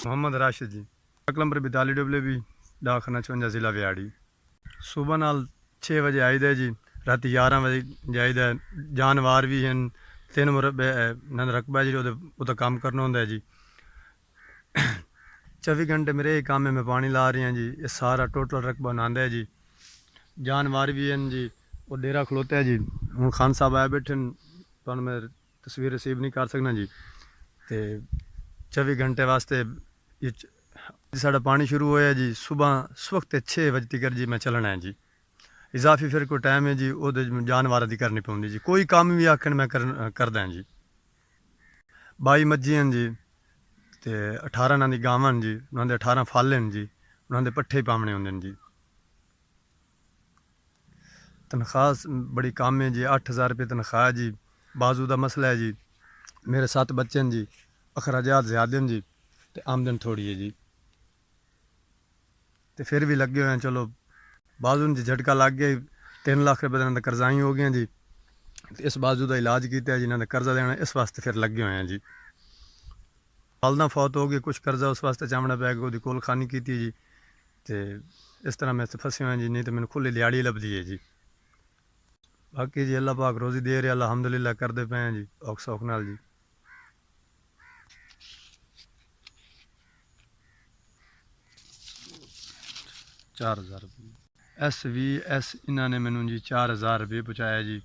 मोहम्मद राशिद जी number 42 WB डाकखाना 54 ज़िला व्याड़ी। सुबह नाल 6 बजे आईदा जी, राती 11 बजे जाईदा। जानवर भी हैं, 3 मुरबे नंद रकबा जी, उदा काम करना होंदा है जी। 24 घंटे मेरे ही काम में पानी ला रही हैं जी। ये सारा टोटल रकबा नांदा है जी। जानवर भी हैं जी, वो डेरा खलोता है जी। हूँ खान साहब आए बैठे, तो मैं तस्वीर रिसीव नहीं कर सकना जी। तो 24 घंटे वास्ते ये साढ़ा पानी शुरू होया जी सुबह वक्त 6 बजे तक जी। मैं चलना है जी। इजाफी फिर कोई टाइम है जी, वो जानवर की करनी पौंदी जी। कोई काम भी आखन मैं करदा जी। 22 मज्जी हैं जी, तो 18 उन्होंने गावां जी। उन्होंने 18 फल हैं जी। उन्होंने पट्ठे पामने होंगे जी। तनख्वाह बड़ी कम है जी, 8,000 रुपये तनख्वाह जी। बाजू का मसला है जी। मेरे 7 बच्चे हैं जी। अखराजात ज़्यादा हैं जी, तो आमदन थोड़ी है जी। तो फिर भी लगे हुए हैं, चलो बाजू जी झटका लग गया। 3 लाख रुपये का कर्जाई हो गया जी। इस बाजू का इलाज किया जी, इन्होंने कर्जा देना, इस वास्ते फिर लगे हुए हैं जी। वालदा फौत हो गई, कुछ कर्जा उस वास्ते चामड़ा पै गया, कोल खानी की जी। तो इस तरह मैं फसे हुए जी, नहीं तो मैंने खुली दिहाड़ी लभदी है जी। बाकी जी अल्लाह पाक रोज़ी दे रहे, अलहमदुलिल्लाह करते पे हैं जी, औख सौख नाल जी। 4,000 रुपये SVS इन्होंने मैनू जी 4,000 रुपये पहुँचाया जी।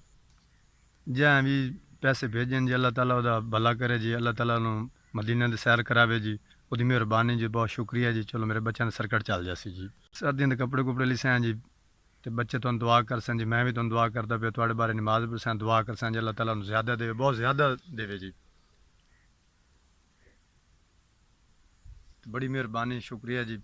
जै भी पैसे भेजन जी, अल्लाह ताला उहदा भला करे जी। अल्लाह ताला नू मदीने दी सैर करावे जी। ਉਹਦੀ ਮਿਹਰਬਾਨੀ जी, बहुत शुक्रिया जी। चलो मेरे बच्चों ने सरकट चल जासी जी। सर्दियों के कपड़े कुपड़े लिसे हैं जी, तो बच्चे तुम दुआ कर सन जी। मैं भी तुम दुआ करता पे थोड़े बारे नमाज पढ़ दुआ कर सन जी। अल्लाह ताला ज़्यादा देवे, बहुत ज़्यादा देवे जी। बड़ी मेहरबानी, शुक्रिया जी।